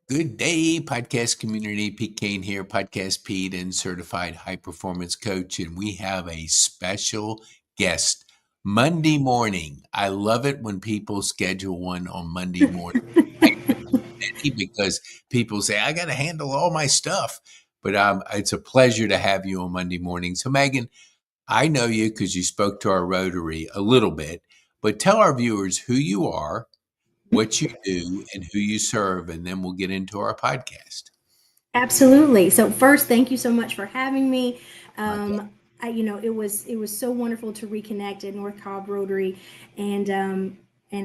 Good day, podcast community. Pete Kane here, Podcast Pete and certified high performance coach. And we have a special guest Monday morning. I love it when people schedule one on Monday morning. I get busy because people say, I got to handle all my stuff. But it's a pleasure to have you on Monday morning. So, Meagan, I know you because you spoke to our Rotary a little bit, but tell our viewers who you are, what you do, and who you serve, and then we'll get into our podcast. Absolutely. So first, thank you so much for having me. My pleasure. It was so wonderful to reconnect at North Cobb Rotary, and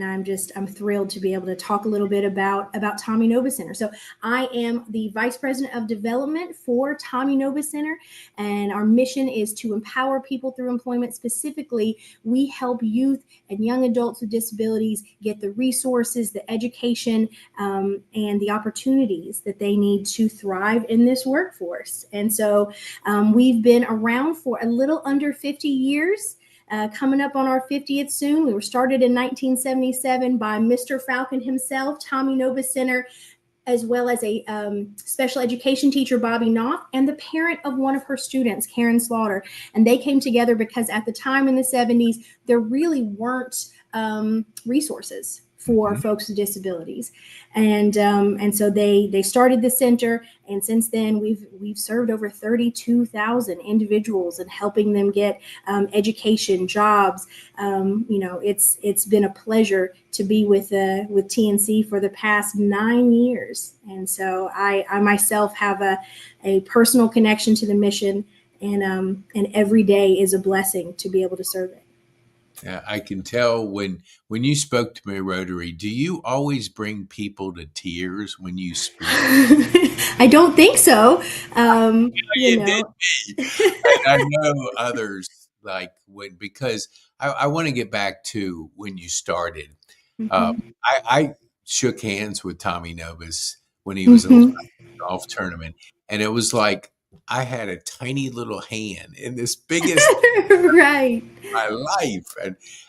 I'm thrilled to be able to talk a little bit about Tommy Nobis Center. So I am the Vice President of Development for Tommy Nobis Center, and our mission is to empower people through employment. Specifically, we help youth and young adults with disabilities get the resources, the education, and the opportunities that they need to thrive in this workforce. And so we've been around for a little under 50 years. Coming up on our 50th soon. We were started in 1977 by Mr. Falcon himself, Tommy Nobis Center, as well as a special education teacher, Bobby Knopf, and the parent of one of her students, Karen Slaughter. And they came together because at the time in the 70s, there really weren't resources for folks with disabilities, and so they started the center, and since then we've served over 32,000 individuals and helping them get education, jobs. It's been a pleasure to be with TNC for the past 9 years, and so I myself have a personal connection to the mission, and every day is a blessing to be able to serve it. I can tell when you spoke to me, Rotary, do you always bring people to tears when you speak? I don't think so. You You did know, me. I know others like when because I want to get back to when you started. Uh, Mhm. I shook hands with Tommy Nobis when he was at a Mhm. golf tournament, and it was like I had a tiny little hand in this biggest Right. my life.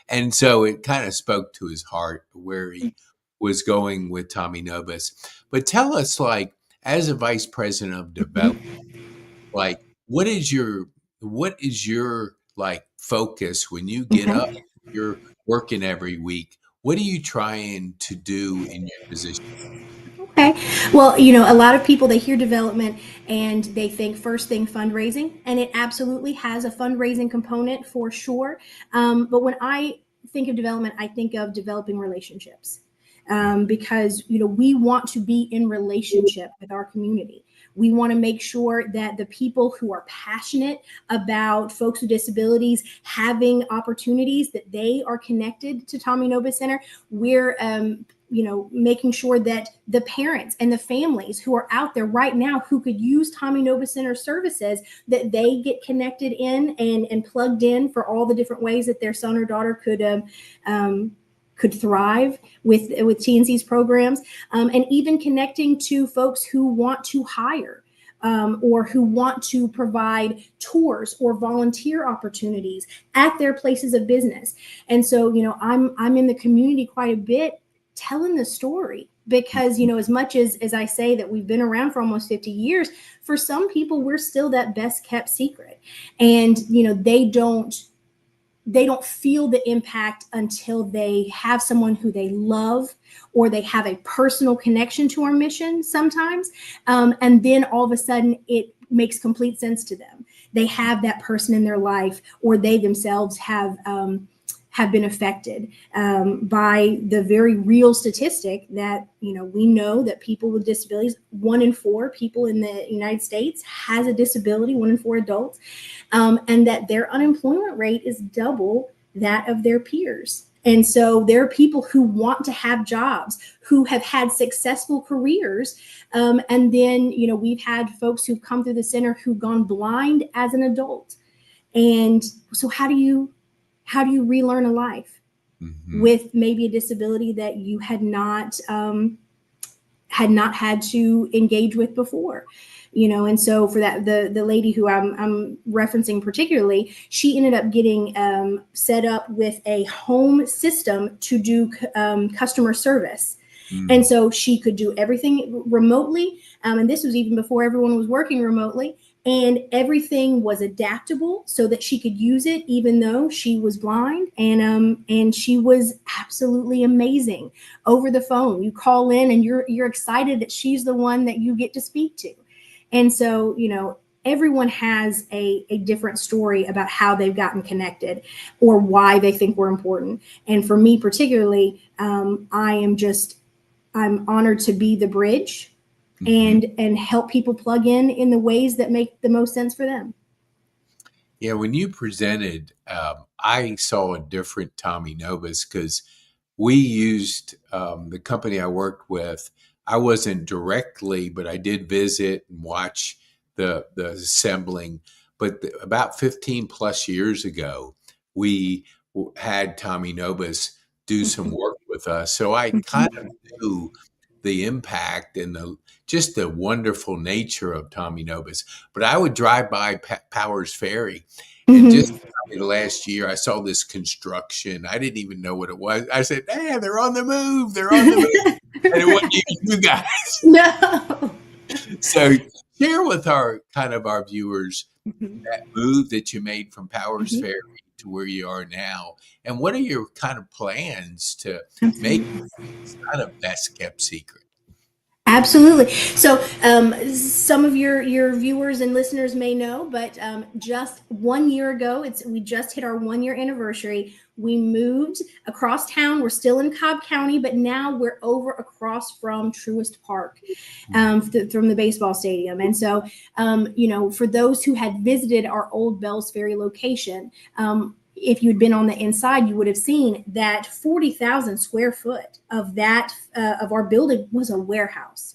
And so it kind of spoke to his heart where he was going with Tommy Nobis. But tell us, like, as a vice president of development, like, what is your like focus when you get Okay. up, you're working every week? What are you trying to do in your position? Okay. Well, a lot of people, they hear development and they think first thing fundraising, and it absolutely has a fundraising component for sure. But when I think of development, I think of developing relationships, because we want to be in relationship with our community. We want to make sure that the people who are passionate about folks with disabilities having opportunities, that they are connected to Tommy Nobis Center. We're making sure that the parents and the families who are out there right now who could use Tommy Nobis Center services, that they get connected in and plugged in for all the different ways that their son or daughter could thrive with TNC's programs, and even connecting to folks who want to hire, or who want to provide tours or volunteer opportunities at their places of business. And so, I'm in the community quite a bit, telling the story, because as much as I say that we've been around for almost 50 years, for some people we're still that best kept secret, and they don't feel the impact until they have someone who they love, or they have a personal connection to our mission sometimes, and then all of a sudden it makes complete sense to them. They have that person in their life, or they themselves have been affected, by the very real statistic that we know that people with disabilities, 1 in 4 people in the United States has a disability, 1 in 4 adults, and that their unemployment rate is double that of their peers. And so there are people who want to have jobs, who have had successful careers, and then we've had folks who've come through the center who've gone blind as an adult. And so how do you relearn a life Mhm. with maybe a disability that you had not had to engage with before? And so for that, the lady who I'm referencing particularly, she ended up getting set up with a home system to do customer service. And Mm. so she could do everything remotely. And this was even before everyone was working remotely. And everything was adaptable so that she could use it even though she was blind. And she was absolutely amazing over the phone. You call in and you're excited that she's the one that you get to speak to. And so, everyone has a different story about how they've gotten connected or why they think we're important. And for me particularly, I'm honored to be the bridge Mhm. and help people plug in the ways that make the most sense for them. Yeah, when you presented, I saw a different Tommy Nobis because we used the company I worked with. I wasn't directly, but I did visit and watch the assembling. But about 15 plus years ago, we had Tommy Nobis do some work with us. So I kind of knew the impact and just the wonderful nature of Tommy Nobis. But I would drive by Powers Ferry, and just Mhm. the last year, I saw this construction. I didn't even know what it was. I said, "Hey, they're on the move. They're on the move," and it wasn't even you guys. No. So share with our viewers Mhm. that move that you made from Powers Mhm. Ferry to where you are now, and what are your kind of plans to make Absolutely. this kind of best kept secret? Absolutely. So, some of your viewers and listeners may know, but just 1 year ago, we just hit our 1 year anniversary. We moved across town. We're still in Cobb County, but now we're over across from Truist Park, from the baseball stadium. And so, for those who had visited our old Bells Ferry location, if you'd been on the inside, you would have seen that 40,000 square foot of that of our building was a warehouse.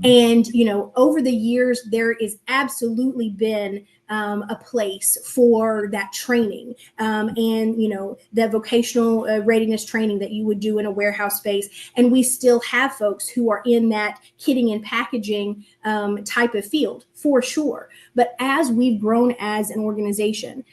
Mhm. And over the years, there is absolutely been a place for that training, and that vocational readiness training that you would do in a warehouse space. And we still have folks who are in that kitting and packaging type of field for sure. But as we've grown as an organization,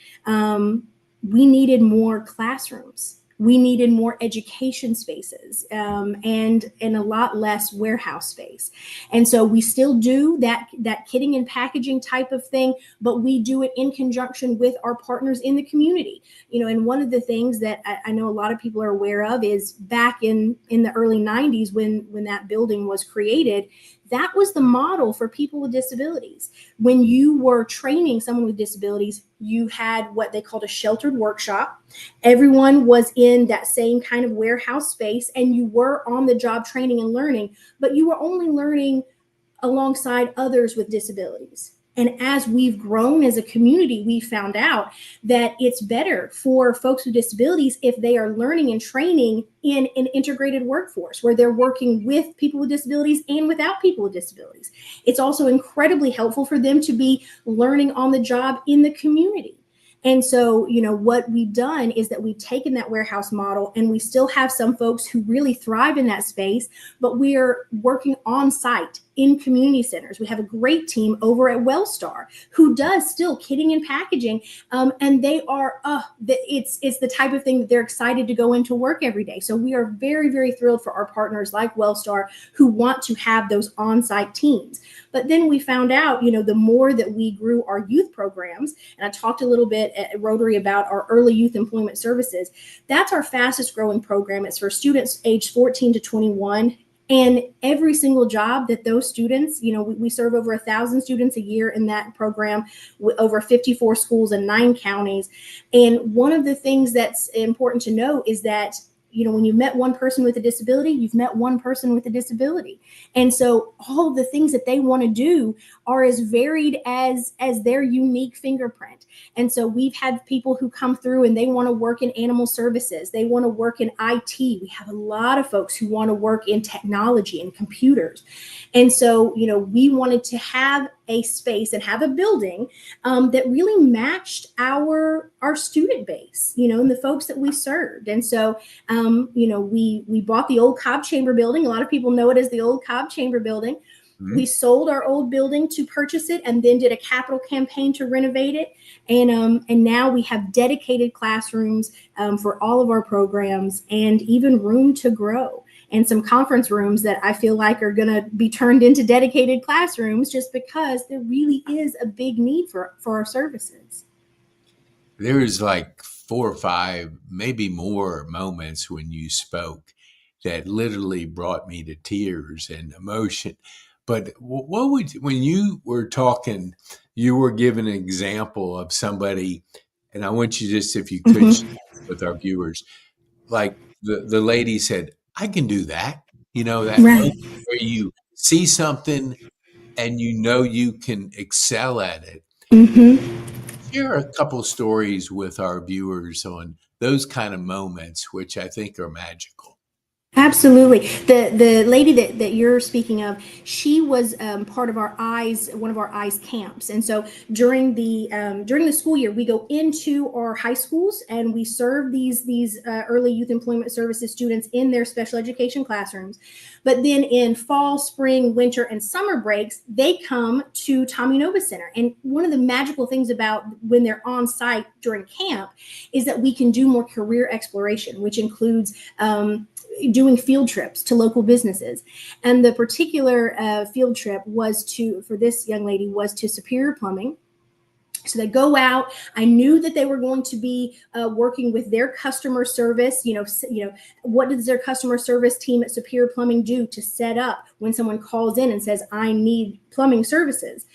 we needed more classrooms. We needed more education spaces, and a lot less warehouse space. And so we still do that kitting and packaging type of thing, but we do it in conjunction with our partners in the community. And one of the things that I know a lot of people are aware of is back in the early 90s when that building was created, that was the model for people with disabilities. When you were training someone with disabilities, you had what they called a sheltered workshop. Everyone was in that same kind of warehouse space, and you were on the job training and learning, but you were only learning alongside others with disabilities. And as we've grown as a community, we found out that it's better for folks with disabilities if they are learning and training in an integrated workforce where they're working with people with disabilities and without people with disabilities. It's also incredibly helpful for them to be learning on the job in the community. And so, what we've done is that we've taken that warehouse model, and we still have some folks who really thrive in that space, but we're working on site in community centers. We have a great team over at Wellstar who does still kitting and packaging, and they are it's the type of thing that they're excited to go into work every day. So we are very, very thrilled for our partners like Wellstar who want to have those on-site teams. But then we found out, the more that we grew our youth programs, and I talked a little bit at Rotary about our early youth employment services. That's our fastest growing program. It's for students aged 14 to 21. And every single job that those students, we serve over 1,000 students a year in that program, with over 54 schools in 9 counties. And one of the things that's important to note is that when you met one person with a disability, you've met one person with a disability. And so all of the things that they want to do are as varied as their unique fingerprint. And so we've had people who come through and they want to work in animal services. They want to work in IT. We have a lot of folks who want to work in technology and computers. And so, we wanted to have a space and have a building that really matched our student base, and the folks that we served. And so, we bought the old Cobb Chamber building. A lot of people know it as the old Cobb Chamber building. We Mhm. sold our old building to purchase it, and then did a capital campaign to renovate it. And now we have dedicated classrooms for all of our programs, and even room to grow. and some conference rooms that I feel like are going to be turned into dedicated classrooms, just because there really is a big need for our services. There's like 4 or 5, maybe more moments when you spoke that literally brought me to tears and emotion. But what would, when you were talking, you were giving an example of somebody, and I want you just, if you could, share with our viewers, like the lady said, I can do that. That moment Right. where you see something and you can excel at it. Mm-hmm. Share a couple stories with our viewers on those kind of moments, which I think are magical. Absolutely. The lady that you're speaking of, she was part of one of our eyes camps. And so during the school year, we go into our high schools and we serve these early youth employment services students in their special education classrooms. But then in fall, spring, winter, and summer breaks, they come to Tommy Nobis Center. And one of the magical things about when they're on site during camp is that we can do more career exploration, which includes doing field trips to local businesses. And the particular field trip for this young lady was to Superior Plumbing. So they go out. I knew that they were going to be working with their customer service. What does their customer service team at Superior Plumbing do to set up when someone calls in and says, I need plumbing services?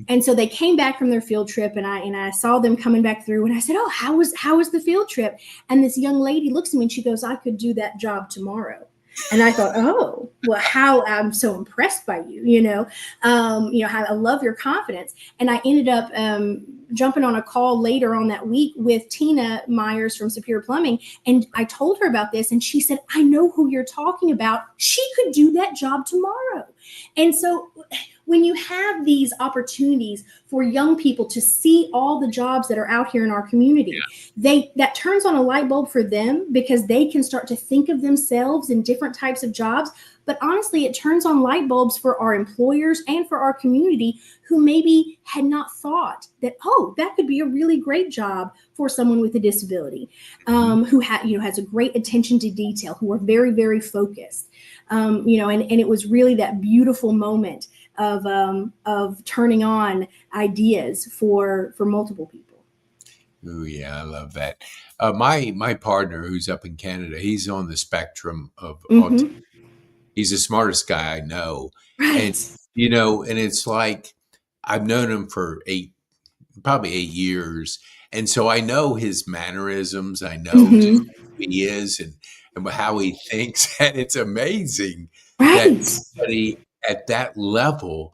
And so they came back from their field trip, and I saw them coming back through, and I said, oh, how was the field trip? And this young lady looks at me and she goes, I could do that job tomorrow. And I thought, oh, well, how I'm so impressed by you, how I love your confidence. And I ended up jumping on a call later on that week with Tina Myers from Superior Plumbing. And I told her about this, and she said, I know who you're talking about. She could do that job tomorrow. And so when you have these opportunities for young people to see all the jobs that are out here in our community, that turns on a light bulb for them, because they can start to think of themselves in different types of jobs. But honestly, it turns on light bulbs for our employers and for our community who maybe had not thought that, oh, that could be a really great job for someone with a disability, who has a great attention to detail, who are very, very focused. And it was really that beautiful moment of turning on ideas for multiple people. Oh yeah, I love that. My partner, who's up in Canada, he's on the spectrum of autism. He's the smartest guy I know, and Right. and it's like I've known him for probably 8 years, and so I know his mannerisms. I know just who he is and how he thinks, and it's amazing that Right. somebody at that level,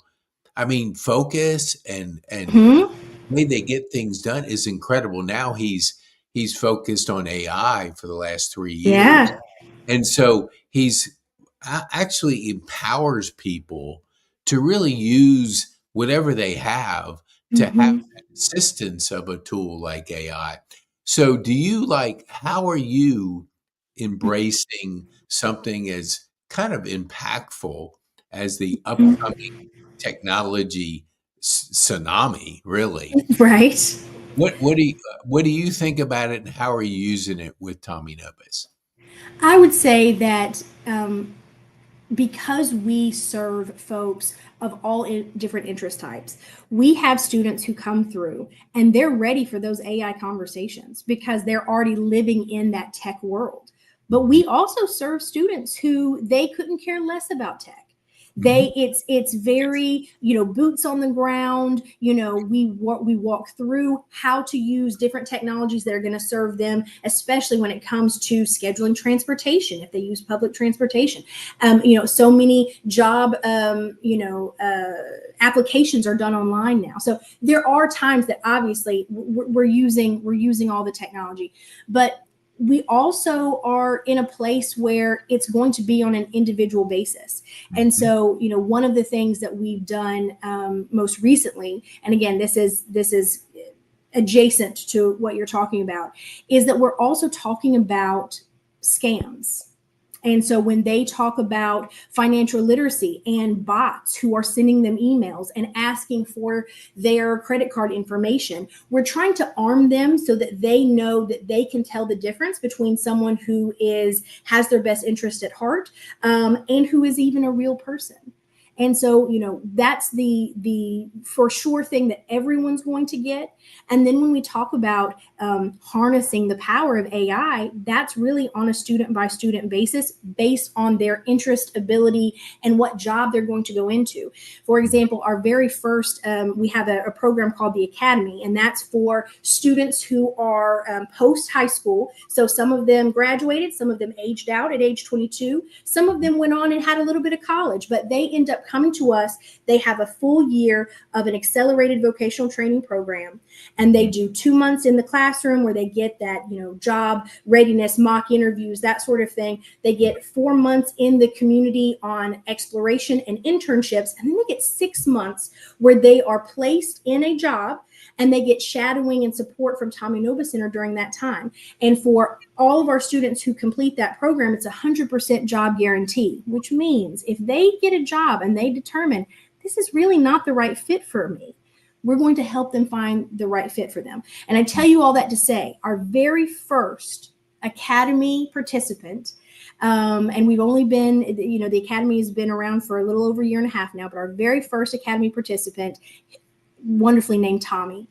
I mean, focus and Mhm. the way they get things done is incredible. Now he's focused on AI for the last 3 years, Yeah. and so he's actually empowers people to really use whatever they have to have Mhm. that assistance of a tool like AI. So how are you embracing something as kind of impactful as the upcoming technology tsunami, really? Right. What do you think about it, and how are you using it with Tommy Nobis? I would say that because we serve folks of all different interest types, we have students who come through and they're ready for those AI conversations because they're already living in that tech world. But we also serve students who they couldn't care less about tech. Mhm. It's very, boots on the ground. We walk through how to use different technologies that are going to serve them, especially when it comes to scheduling transportation, if they use public transportation. So many job applications are done online now. So there are times that obviously we're using all the technology, but we also are in a place where it's going to be on an individual basis. And Mhm. so, one of the things that we've done most recently, and again, this is adjacent to what you're talking about, is that we're also talking about scams. And so when they talk about financial literacy and bots who are sending them emails and asking for their credit card information, we're trying to arm them so that they know that they can tell the difference between someone who has their best interest at heart, and who is even a real person. And so, that's the for sure thing that everyone's going to get. And then when we talk about harnessing the power of AI, that's really on a student by student basis, based on their interest, ability, and what job they're going to go into. For example, our very first, we have a program called the Academy, and that's for students who are post high school. So some of them graduated, some of them aged out at age 22, some of them went on and had a little bit of college, but they end up coming to us. They have a full year of an accelerated vocational training program, and they do 2 months in the classroom where they get that, job readiness, mock interviews, that sort of thing. They get 4 months in the community on exploration and internships, and then they get 6 months where they are placed in a job, and they get shadowing and support from Tommy Nobis Center during that time. And for all of our students who complete that program, it's 100% job guarantee, which means if they get a job and they determine this is really not the right fit for me, we're going to help them find the right fit for them. And I tell you all that to say, our very first Academy participant, and we've only been, the Academy has been around for a little over a year and a half now, but our very first Academy participant, wonderfully named Tommy,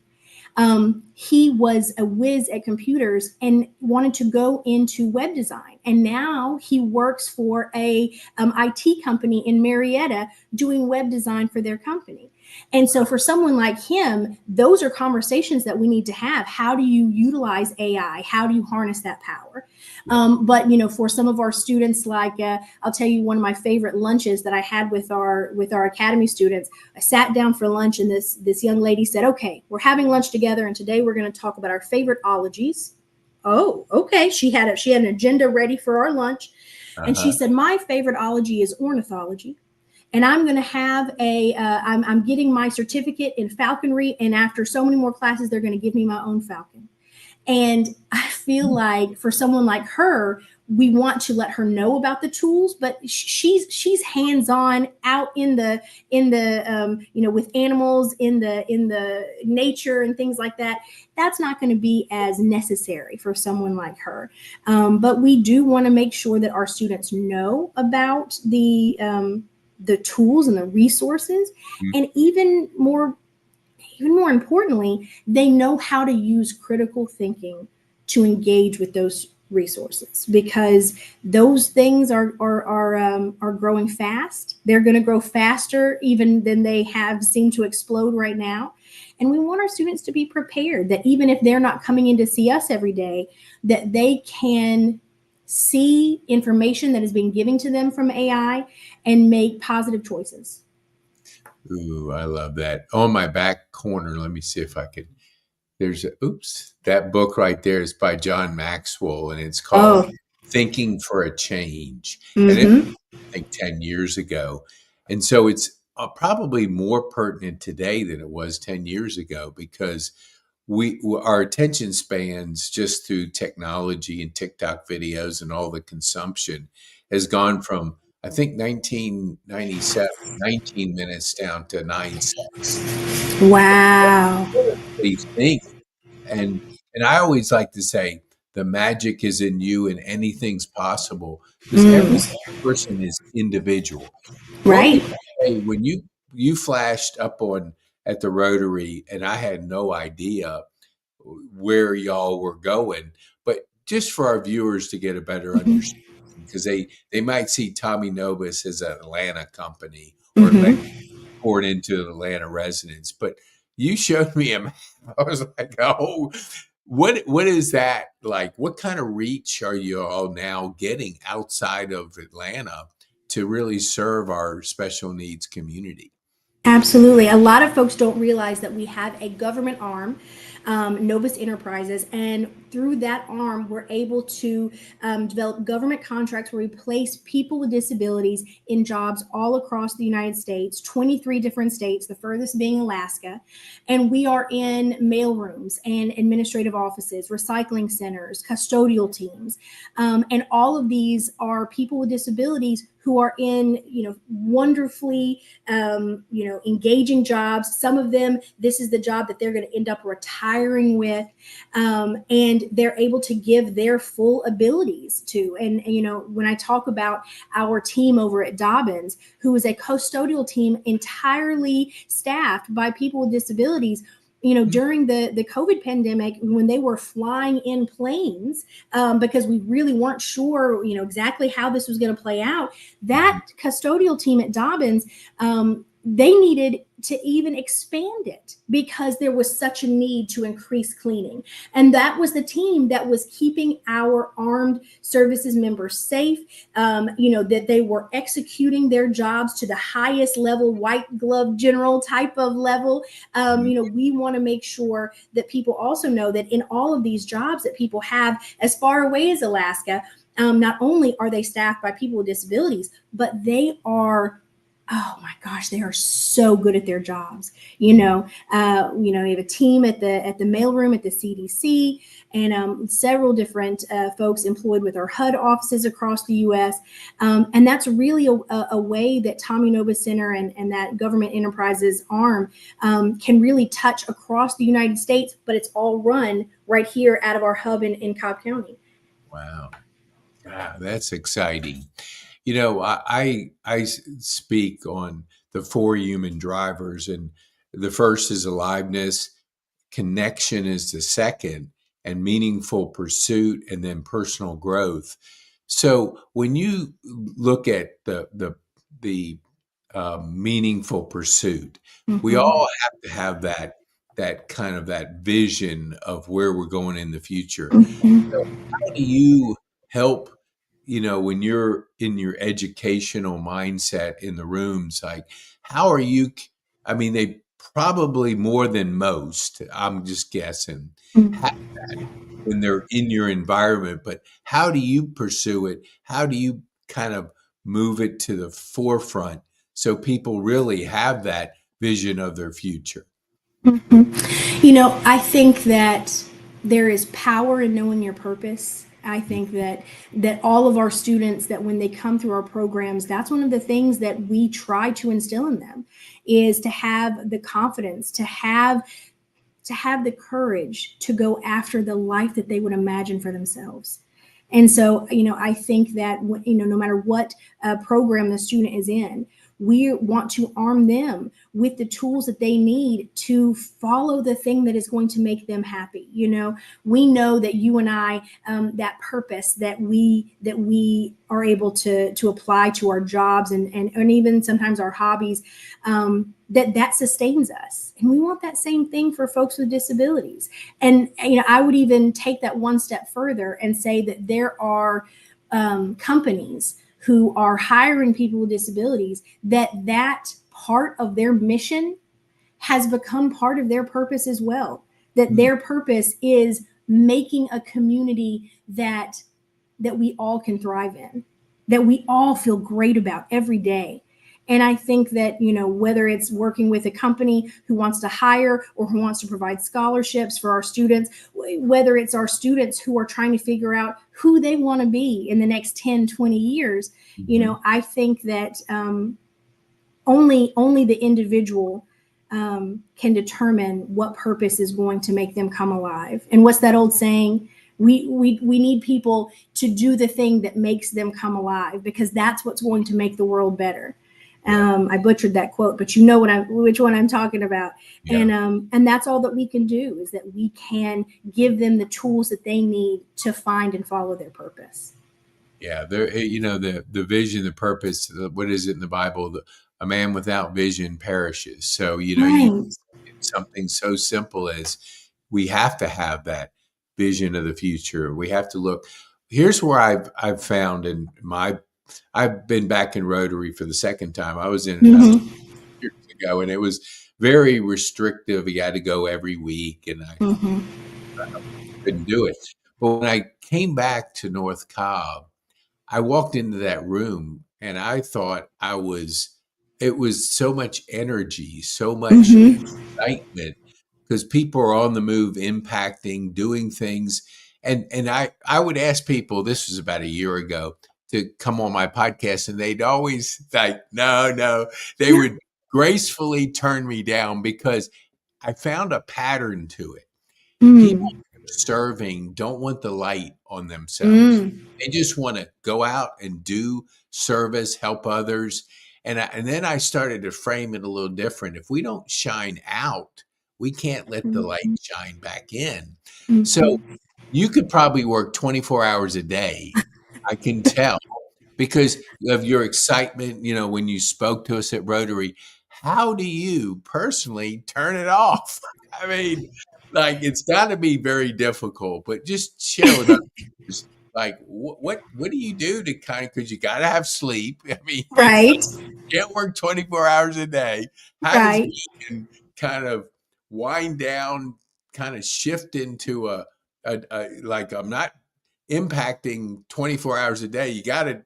he was a whiz at computers and wanted to go into web design. And now he works for a IT company in Marietta doing web design for their company. And so for someone like him, those are conversations that we need to have. How do you utilize AI? How do you harness that power? But for some of our students, like I'll tell you one of my favorite lunches that I had with our Academy students. I sat down for lunch, and this young lady said, "Okay, we're having lunch together, and today we're going to talk about our favorite ologies." Oh, okay. She had an agenda ready for our lunch, and she said, "My favorite ology is ornithology. And I'm going to have I'm getting my certificate in falconry. And after so many more classes, they're going to give me my own falcon." And I feel like for someone like her, we want to let her know about the tools, but she's hands-on out in the with animals in the nature and things like that. That's not going to be as necessary for someone like her. But we do want to make sure that our students know about the tools and the resources, and even more importantly, they know how to use critical thinking to engage with those resources, because those things are growing fast. They're going to grow faster even than they have seemed to explode right now. And we want our students to be prepared that even if they're not coming in to see us every day, that they can see information that is being given to them from AI and make positive choices. Ooh, I love that. On my back corner, let me see if I can. That book right there is by John Maxwell, and it's called Thinking for a Change. And it was, I think, 10 years ago. And so it's probably more pertinent today than it was 10 years ago, because our attention spans just through technology and TikTok videos and all the consumption has gone from, I think, 1997, 19 minutes down to 9 seconds. Wow. These things. And I always like to say the magic is in you and anything's possible, because every person is individual. Right. When you flashed up at the Rotary, and I had no idea where y'all were going, but just for our viewers to get a better understanding, because they might see Tommy Nobis as an Atlanta company or poured into an Atlanta residence, but you showed me a map. I was like, oh, what is that like? What kind of reach are you all now getting outside of Atlanta to really serve our special needs community? Absolutely. A lot of folks don't realize that we have a government arm, Nobis Enterprises, and through that arm, we're able to develop government contracts where we place people with disabilities in jobs all across the United States, 23 different states, the furthest being Alaska. And we are in mailrooms and administrative offices, recycling centers, custodial teams. And all of these are people with disabilities who are in, wonderfully, engaging jobs. Some of them, this is the job that they're going to end up retiring with, and they're able to give their full abilities to. And when I talk about our team over at Dobbins, who is a custodial team entirely staffed by people with disabilities, during the COVID pandemic, when they were flying in planes, because we really weren't sure, exactly how this was going to play out, that custodial team at Dobbins, they needed to even expand it because there was such a need to increase cleaning. And that was the team that was keeping our armed services members safe, that they were executing their jobs to the highest level, white glove general type of level. We want to make sure that people also know that in all of these jobs that people have as far away as Alaska, not only are they staffed by people with disabilities, but they are, oh my gosh, they are so good at their jobs. We have a team at the mailroom at the CDC, and several different folks employed with our HUD offices across the U.S. And that's really a way that Tommy Nobis Center and that government enterprises arm can really touch across the United States, but it's all run right here out of our hub in Cobb County. Wow. That's exciting. I speak on the 4 human drivers, and the first is aliveness, connection is the second, and meaningful pursuit, and then personal growth. So when you look at the meaningful pursuit, we all have to have that kind of that vision of where we're going in the future. So how do you help, when you're in your educational mindset in the rooms, like, how are you, they probably more than most, I'm just guessing, have that when they're in your environment, but how do you pursue it? How do you kind of move it to the forefront so people really have that vision of their future? I think that there is power in knowing your purpose. I think that all of our students, that when they come through our programs, that's one of the things that we try to instill in them, is to have the confidence, to have the courage to go after the life that they would imagine for themselves. And so, I think that, no matter what program the student is in, we want to arm them with the tools that they need to follow the thing that is going to make them happy. We know that you and I, that purpose that we are able to apply to our jobs and even sometimes our hobbies, that sustains us. And we want that same thing for folks with disabilities. And, I would even take that one step further and say that there are companies who are hiring people with disabilities, that part of their mission has become part of their purpose as well. That their purpose is making a community that we all can thrive in, that we all feel great about every day. And I think that, whether it's working with a company who wants to hire or who wants to provide scholarships for our students, whether it's our students who are trying to figure out who they want to be in the next 10, 20 years, I think that only the individual can determine what purpose is going to make them come alive. And what's that old saying? We need people to do the thing that makes them come alive, because that's what's going to make the world better. I butchered that quote, but you know which one I'm talking about. Yeah. And that's all that we can do, is that we can give them the tools that they need to find and follow their purpose. Yeah, there, the vision, the purpose. What is it in the Bible? A man without vision perishes. So Right. Something so simple as we have to have that vision of the future. We have to look. Here's where I've found in I've been back in Rotary for the second time. I was in it years ago, and it was very restrictive. You had to go every week, and couldn't do it. But when I came back to North Cobb, I walked into that room and I thought it was so much energy, so much Mm-hmm. excitement because people are on the move, impacting, doing things. And I would ask people, this was about a year ago, to come on my podcast, and they'd always like, no, no. They would gracefully turn me down because I found a pattern to it. People Mm. serving don't want the light on themselves. Mm. They just want to go out and do service, help others. And then I started to frame it a little different. If we don't shine out, we can't let the light shine back in. So Mm-hmm. you could probably work 24 hours a day. I can tell because of your excitement, when you spoke to us at Rotary. How do you personally turn it off? I mean, like it's got to be very difficult, but just share with us, like what do you do to kind of, because you got to have sleep. I mean, you Right. can't work 24 hours a day. How does Right. Meagan kind of wind down, kind of shift into a like, I'm not impacting 24 hours a day. You got to,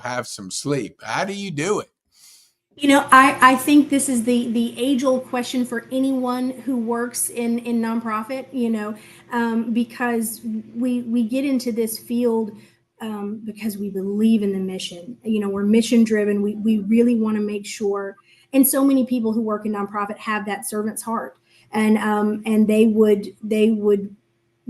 have some sleep. How do you do it? I think this is the age old question for anyone who works in nonprofit, because we get into this field because we believe in the mission. We're mission driven. We really want to make sure, and so many people who work in nonprofit have that servant's heart, and they would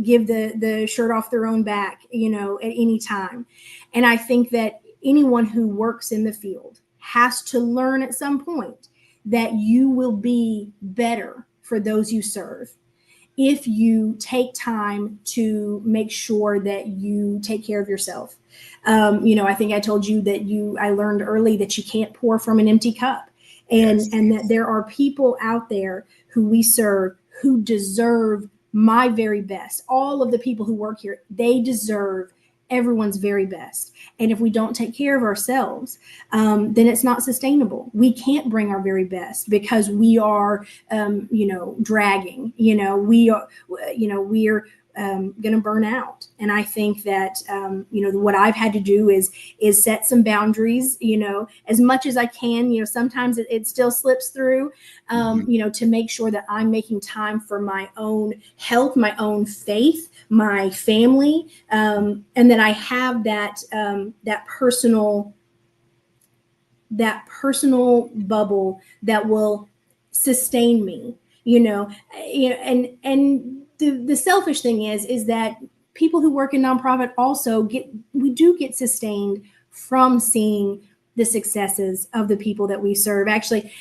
give the shirt off their own back, at any time. And I think that anyone who works in the field has to learn at some point that you will be better for those you serve if you take time to make sure that you take care of yourself. I think I told you that I learned early that you can't pour from an empty cup, Yes. and that there are people out there who we serve who deserve my very best. All of the people who work here, they deserve everyone's very best. And if we don't take care of ourselves, then it's not sustainable. We can't bring our very best because we are, dragging. We're going to burn out. And I think that what I've had to do is set some boundaries. As much as I can. Sometimes it still slips through. To make sure that I'm making time for my own health, my own faith, my family, and that I have that personal bubble that will sustain me. And the selfish thing is that people who work in nonprofit also we do get sustained from seeing the successes of the people that we serve. Actually,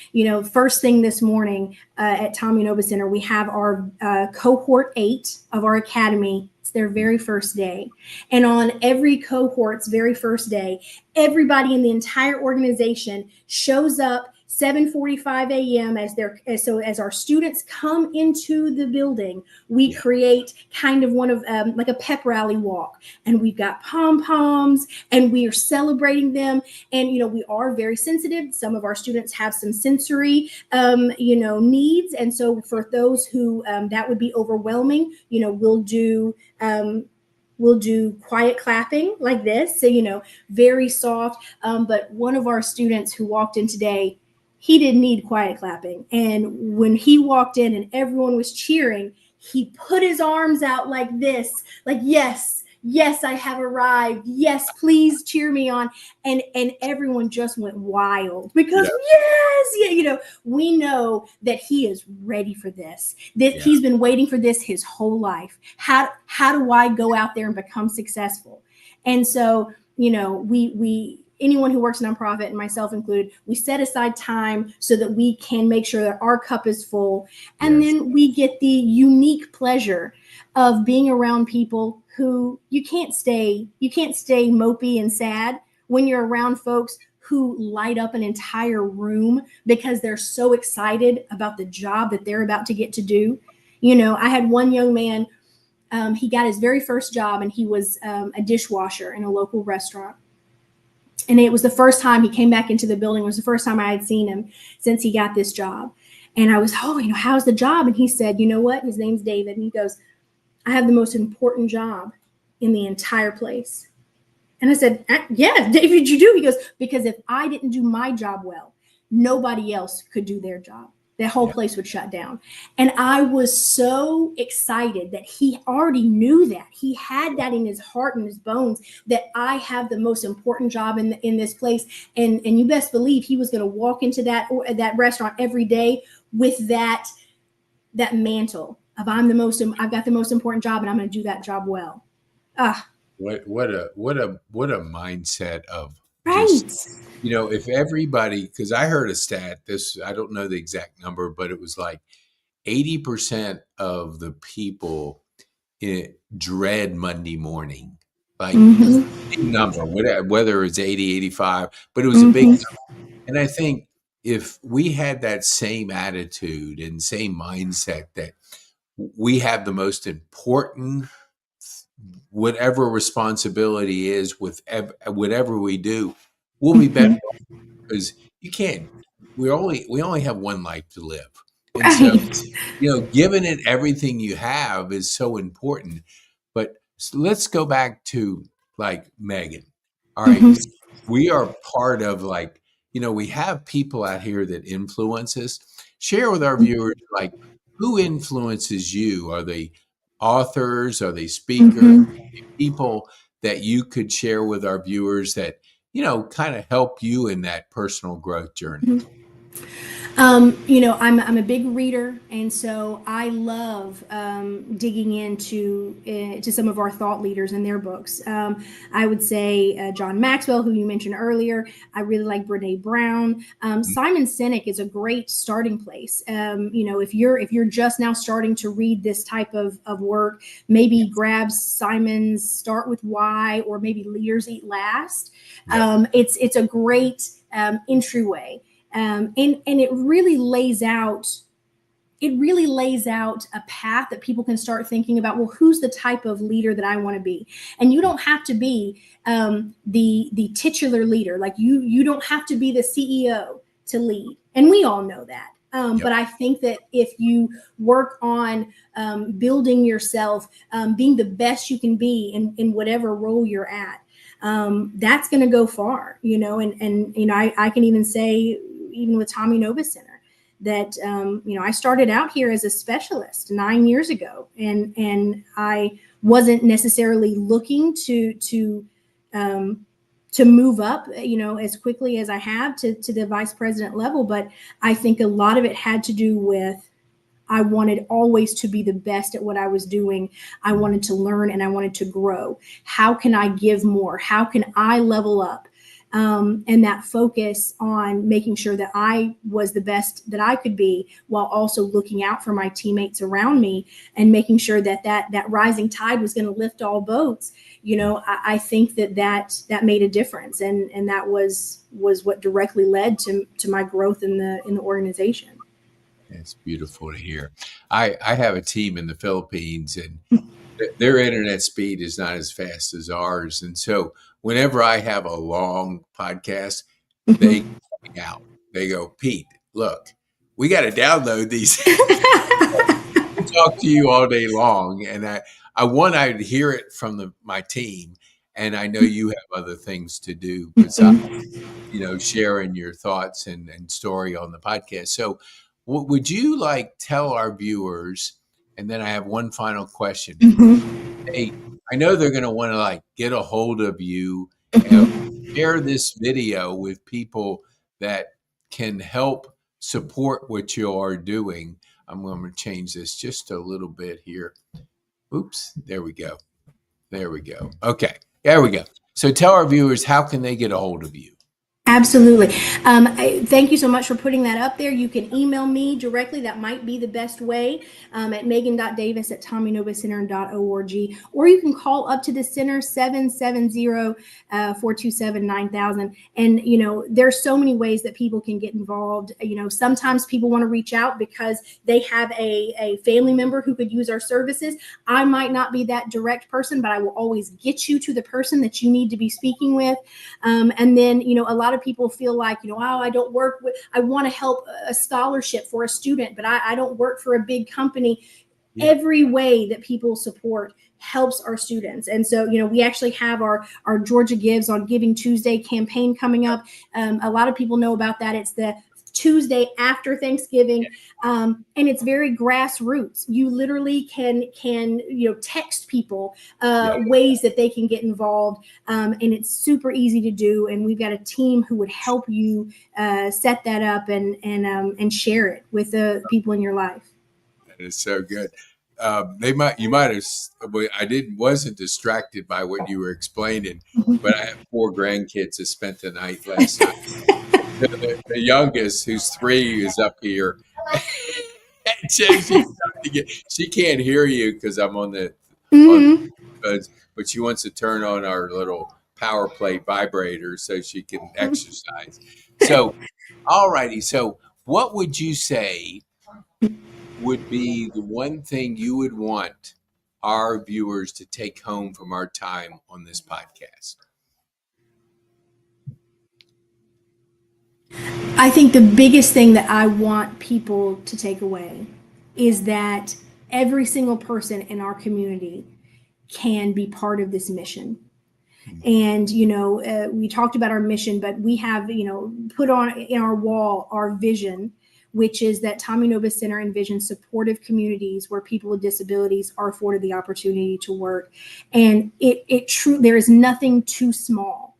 first thing this morning at Tommy Nobis Center, we have our cohort 8 of our academy. It's their very first day. And on every cohort's very first day, everybody in the entire organization shows up 7:45 a.m. as our students come into the building. We create kind of one of like a pep rally walk, and we've got pom poms, and we are celebrating them. And we are very sensitive. Some of our students have some sensory needs, and so for those who that would be overwhelming, we'll do quiet clapping like this, so very soft. But one of our students who walked in today, he didn't need quiet clapping. And when he walked in and everyone was cheering, he put his arms out like this, like, yes, I have arrived. Yes, please cheer me on. And everyone just went wild because we know that he is ready for this, that he's been waiting for this his whole life. How do I go out there and become successful? And so, we anyone who works in nonprofit, and myself included, we set aside time so that we can make sure that our cup is full. And then we get the unique pleasure of being around people who you can't stay mopey and sad when you're around folks who light up an entire room because they're so excited about the job that they're about to get to do. I had one young man, he got his very first job, and he was a dishwasher in a local restaurant. And it was the first time he came back into the building. It was the first time I had seen him since he got this job. And I was, how's the job? And he said, you know what? His name's David. And he goes, I have the most important job in the entire place. And I said, yeah, David, you do. He goes, because if I didn't do my job well, nobody else could do their job. The whole place would shut down. And I was so excited that he already knew that. He had that in his heart and his bones, that I have the most important job in this place. And you best believe he was going to walk into that restaurant every day with that mantle of I've got the most important job, and I'm going to do that job well. What a mindset of Right. just, if everybody, because I heard a stat, I don't know the exact number, but it was like 80% of the people dread Monday morning. Like big number, whether it's 80, 85, but it was a big number. And I think if we had that same attitude and same mindset that we have the most important whatever responsibility is with whatever we do, we'll be better because we only have one life to live. And so, giving it everything you have is so important. But let's go back to like Meagan. All right. We are part of we have people out here that influence us. Share with our viewers, like, who influences you? Are they authors? Are they speakers? People that you could share with our viewers that, kind of help you in that personal growth journey? I'm a big reader, and so I love digging into to some of our thought leaders and their books. I would say John Maxwell, who you mentioned earlier. I really like Brene Brown. Simon Sinek is a great starting place. If you're just now starting to read this type of work, maybe grab Simon's Start With Why, or maybe Leaders Eat Last. It's a great entryway. And it really lays out a path that people can start thinking about, well, who's the type of leader that I want to be? And you don't have to be the titular leader. Like you don't have to be the CEO to lead. And we all know that. But I think that if you work on building yourself, being the best you can be in whatever role you're at, that's going to go far, and I can even say, even with Tommy Nobis Center, that I started out here as a specialist 9 years ago, and I wasn't necessarily looking to move up, as quickly as I have to the vice president level. But I think a lot of it had to do with, I wanted always to be the best at what I was doing. I wanted to learn and I wanted to grow. How can I give more? How can I level up? And that focus on making sure that I was the best that I could be, while also looking out for my teammates around me and making sure that rising tide was going to lift all boats. I think that made a difference, and that was what directly led to my growth in the organization. It's beautiful to hear. I have a team in the Philippines, and their internet speed is not as fast as ours. And so whenever I have a long podcast, they come out. They go, Pete, look, we got to download these. I talk to you all day long, and I want to hear it from my team. And I know you have other things to do besides, sharing your thoughts and story on the podcast. So would you tell our viewers, and then I have one final question. Hey, I know they're going to want to get a hold of you and share this video with people that can help support what you are doing. I'm going to change this just a little bit here. Oops, there we go. Okay, there we go. So tell our viewers, how can they get a hold of you? Absolutely. Thank you so much for putting that up there. You can email me directly. That might be the best way, at meagan.davis@tommynobiscenter.org, or you can call up to the center 770-427-9000. And, there's so many ways that people can get involved. Sometimes people want to reach out because they have a family member who could use our services. I might not be that direct person, but I will always get you to the person that you need to be speaking with. And then, a lot of people feel like, I don't work with, I want to help a scholarship for a student, but I don't work for a big company. every way that people support helps our students. And so, we actually have our Georgia Gives on Giving Tuesday campaign coming up. A lot of people know about that. It's the Tuesday after Thanksgiving, and it's very grassroots. You literally can text people ways that they can get involved, and it's super easy to do. And we've got a team who would help you set that up and share it with the people in your life. That is so good. You might have. Wasn't distracted by what you were explaining, but I have 4 grandkids that spent the night last night. The youngest, who's 3, is up here. She can't hear you because I'm on the, but she wants to turn on our little power plate vibrator so she can exercise. So, all righty. So, what would you say would be the one thing you would want our viewers to take home from our time on this podcast? I think the biggest thing that I want people to take away is that every single person in our community can be part of this mission. And, we talked about our mission, but we have, put on in our wall our vision, which is that Tommy Nobis Center envisions supportive communities where people with disabilities are afforded the opportunity to work. And there is nothing too small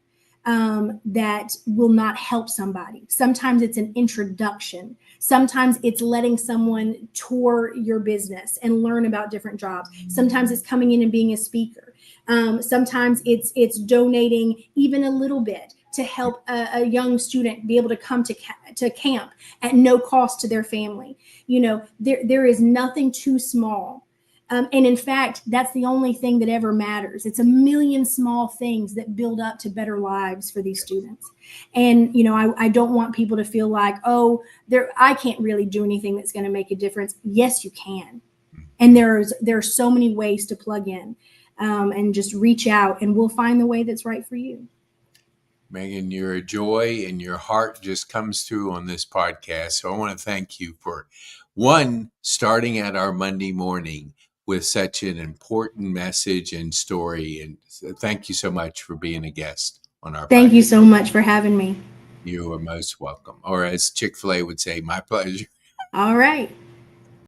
that will not help somebody. Sometimes it's an introduction. Sometimes it's letting someone tour your business and learn about different jobs. Sometimes it's coming in and being a speaker. Sometimes it's donating even a little bit to help a young student be able to come to camp at no cost to their family. There is nothing too small. And in fact, that's the only thing that ever matters. It's a million small things that build up to better lives for these students. And, I don't want people to feel like, I can't really do anything that's going to make a difference. Yes, you can. And there are so many ways to plug in, and just reach out, and we'll find the way that's right for you. Meagan, you're a joy, and your heart just comes through on this podcast. So I want to thank you for, starting at our Monday morning with such an important message and story. And thank you so much for being a guest on our podcast. Thank you so much for having me. You are most welcome. Or as Chick-fil-A would say, my pleasure. All right.